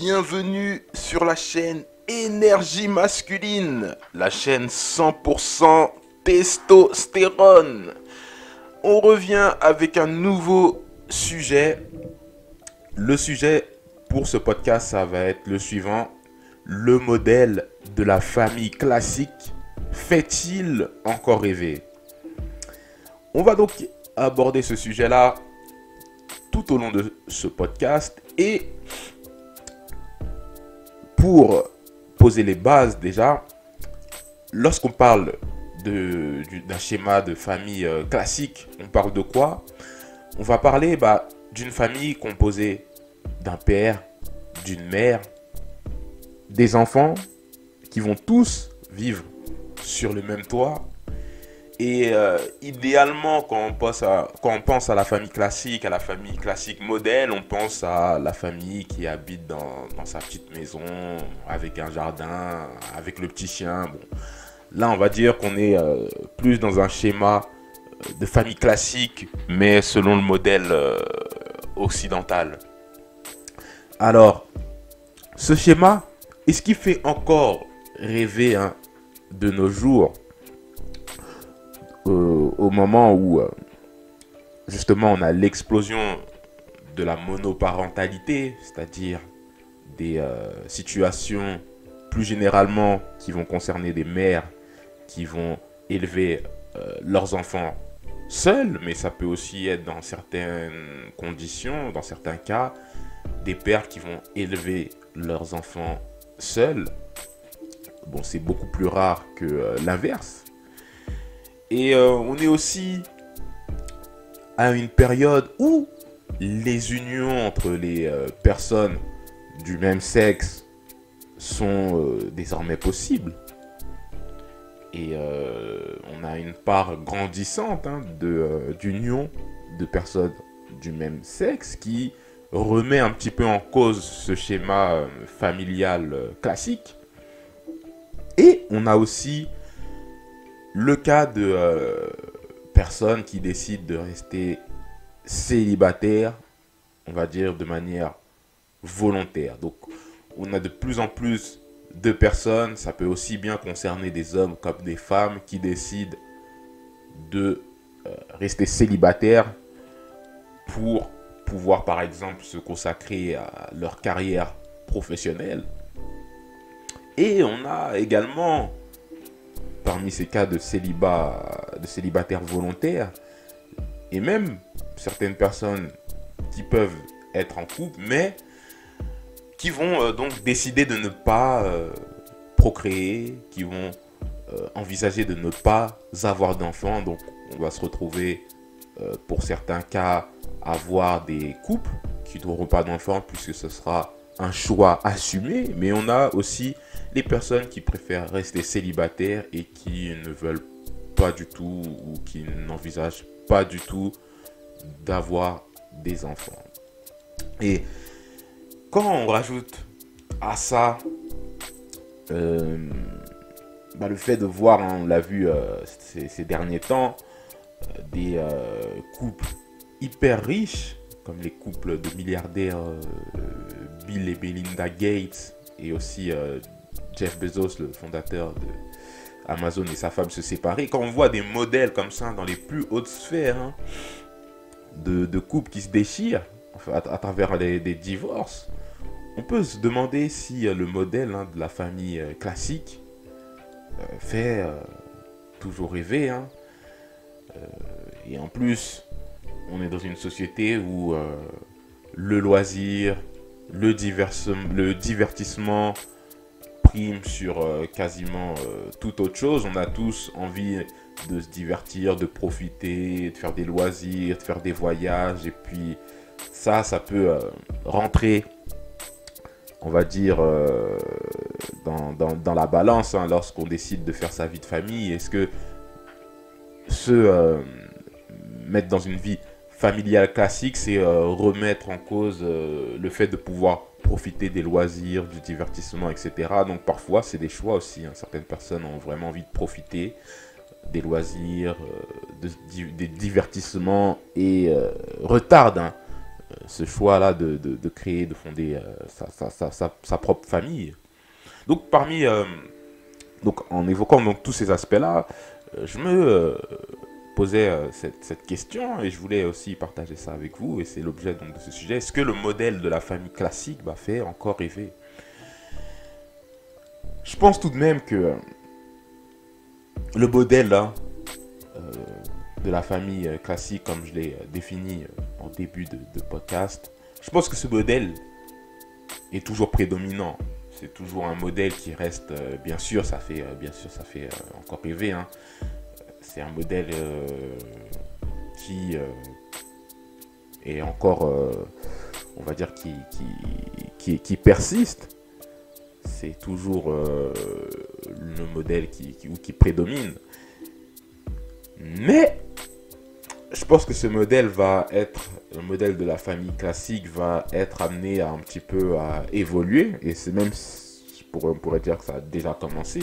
bienvenue sur la chaîne Énergie Masculine, la chaîne 100% testostérone. On revient avec un nouveau sujet. Le sujet pour ce podcast, ça va être le suivant. Le modèle de la famille classique fait-il encore rêver? On va donc aborder ce sujet-là tout au long de ce podcast, et pour poser les bases déjà, lorsqu'on parle d'un schéma de famille classique, on parle de quoi? On va parler d'une famille composée d'un père, d'une mère, des enfants qui vont tous vivre sur le même toit. Et idéalement, quand on pense à la famille classique modèle, on pense à la famille qui habite dans sa petite maison, avec un jardin, avec le petit chien. Bon. Là, on va dire qu'on est plus dans un schéma de famille classique, mais selon le modèle occidental. Alors, ce schéma, est-ce qu'il fait encore rêver de nos jours, au moment où justement on a l'explosion de la monoparentalité, c'est-à-dire des situations plus généralement qui vont concerner des mères qui vont élever leurs enfants seuls, mais ça peut aussi être dans certaines conditions, dans certains cas, des pères qui vont élever leurs enfants seuls. Bon, c'est beaucoup plus rare que l'inverse. Et on est aussi à une période où les unions entre les personnes du même sexe sont désormais possibles. Et on a une part grandissante d'union de personnes du même sexe qui remet un petit peu en cause ce schéma familial classique. Et on a aussi le cas de personnes qui décident de rester célibataires, on va dire de manière volontaire. Donc, on a de plus en plus de personnes, ça peut aussi bien concerner des hommes comme des femmes, qui décident de rester célibataires pour pouvoir, par exemple, se consacrer à leur carrière professionnelle. Et on a également, parmi ces cas de célibataires volontaires, et même certaines personnes qui peuvent être en couple, mais qui vont donc décider de ne pas procréer, qui vont envisager de ne pas avoir d'enfants. Donc on va se retrouver, pour certains cas, à avoir des couples qui n'auront pas d'enfants, puisque ce sera un choix assumé. Mais on a aussi les personnes qui préfèrent rester célibataires et qui ne veulent pas du tout, ou qui n'envisagent pas du tout d'avoir des enfants. Et quand on rajoute à ça le fait de voir, on l'a vu ces derniers temps, des couples hyper riches, comme les couples de milliardaires Bill et Melinda Gates, et aussi Jeff Bezos, le fondateur de Amazon, et sa femme se séparer. Quand on voit des modèles comme ça dans les plus hautes sphères de couples qui se déchirent à travers des divorces, on peut se demander si le modèle de la famille classique fait toujours rêver. Et en plus, on est dans une société où le loisir, le divertissement prime sur quasiment toute autre chose. On a tous envie de se divertir, de profiter, de faire des loisirs, de faire des voyages. Et puis ça peut rentrer, on va dire, dans la balance lorsqu'on décide de faire sa vie de famille. Est-ce que se mettre dans une vie familiale classique, c'est remettre en cause le fait de pouvoir profiter des loisirs, du divertissement, etc. Donc parfois, c'est des choix aussi. Certaines personnes ont vraiment envie de profiter des loisirs, des divertissements, et retardent ce choix-là de créer, de fonder sa propre famille. Donc, donc en évoquant donc, tous ces aspects-là, je me posais cette question et je voulais aussi partager ça avec vous. Et c'est l'objet donc, de ce sujet. Est-ce que le modèle de la famille classique fait encore rêver? Je pense tout de même que le modèle là, de la famille classique, comme je l'ai défini en début de podcast, je pense que ce modèle est toujours prédominant. C'est toujours un modèle qui reste, bien sûr, ça fait encore rêver. Hein. C'est un modèle qui est encore, on va dire, qui persiste. C'est toujours le modèle qui prédomine. Mais je pense que ce modèle le modèle de la famille classique va être amené un petit peu à évoluer. Et c'est même, on pourrait dire que ça a déjà commencé.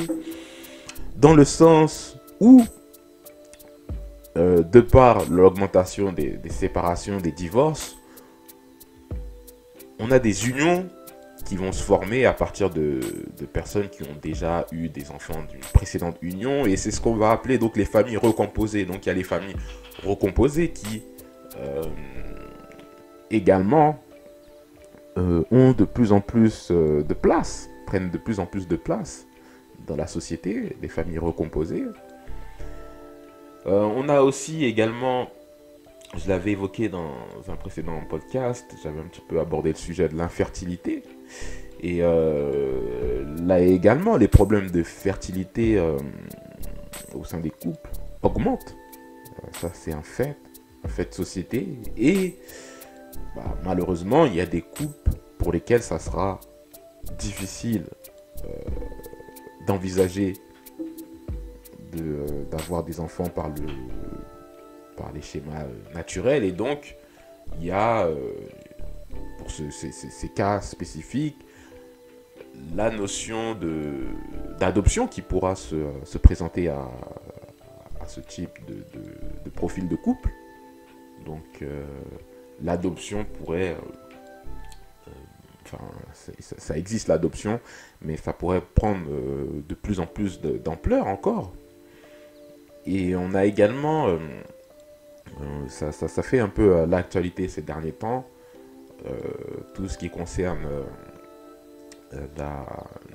Dans le sens où, de par l'augmentation des séparations, des divorces, on a des unions qui vont se former à partir de personnes qui ont déjà eu des enfants d'une précédente union. Et c'est ce qu'on va appeler donc les familles recomposées. Donc il y a les familles recomposées qui également ont de plus en plus de place, prennent de plus en plus de place dans la société, les familles recomposées. On a aussi également, je l'avais évoqué dans un précédent podcast, j'avais un petit peu abordé le sujet de l'infertilité. Et là également, les problèmes de fertilité au sein des couples augmentent. Ça, c'est un fait de société. Et malheureusement, il y a des couples pour lesquels ça sera difficile d'envisager d'avoir des enfants par les schémas naturels. Et donc, il y a, pour ces cas spécifiques, la notion d'adoption qui pourra se présenter à ce type de profil de couple. Donc, l'adoption pourrait... ça existe l'adoption, mais ça pourrait prendre de plus en plus d'ampleur encore. Et on a également... ça fait un peu l'actualité ces derniers temps, tout ce qui concerne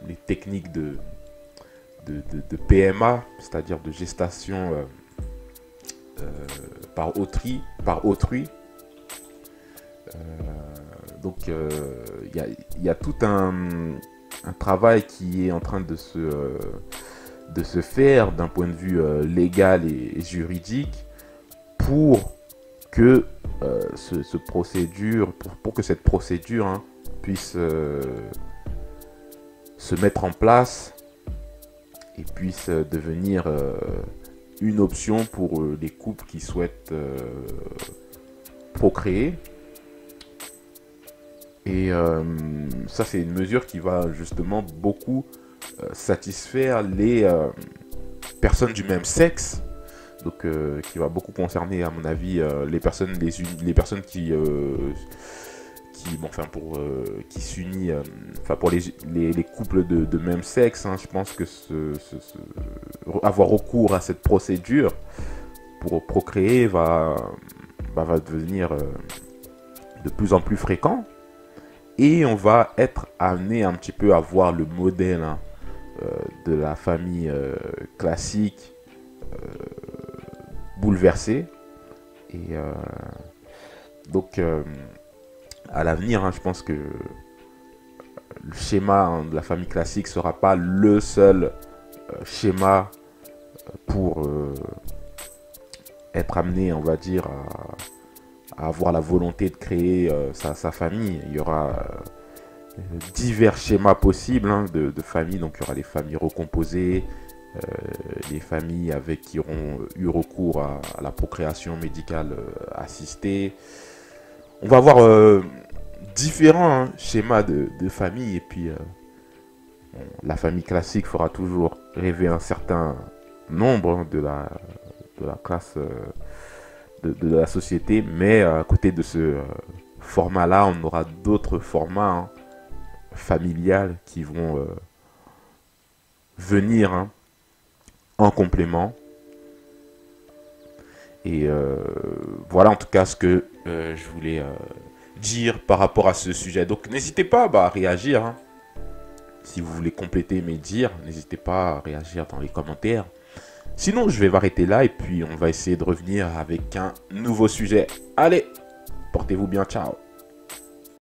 les techniques de PMA, c'est-à-dire de gestation par autrui. Donc il y a tout un travail qui est en train de se faire d'un point de vue légal et juridique pour que pour que cette procédure puisse se mettre en place et puisse devenir une option pour les couples qui souhaitent procréer. Et ça, c'est une mesure qui va justement beaucoup satisfaire les personnes du même sexe. Donc, qui va beaucoup concerner, à mon avis, les personnes qui s'unissent, pour les couples de même sexe. Je pense que avoir recours à cette procédure pour procréer va devenir de plus en plus fréquent. Et on va être amené un petit peu à voir le modèle de la famille classique bouleversé. Et donc à l'avenir, je pense que le schéma de la famille classique sera pas le seul schéma pour être amené, on va dire, à avoir la volonté de créer sa famille. Il y aura divers schémas possibles de famille. Donc il y aura les familles recomposées, les familles qui auront eu recours à la procréation médicale assistée. On va avoir différents schémas de famille. Et puis la famille classique fera toujours rêver un certain nombre de la classe de la société, mais à côté de ce format-là, on aura d'autres formats hein, familiales qui vont venir hein, en complément. Et voilà en tout cas ce que je voulais dire par rapport à ce sujet. Donc n'hésitez pas à réagir. Hein. Si vous voulez compléter mes dires, n'hésitez pas à réagir dans les commentaires. Sinon, je vais m'arrêter là et puis on va essayer de revenir avec un nouveau sujet. Allez, portez-vous bien, ciao.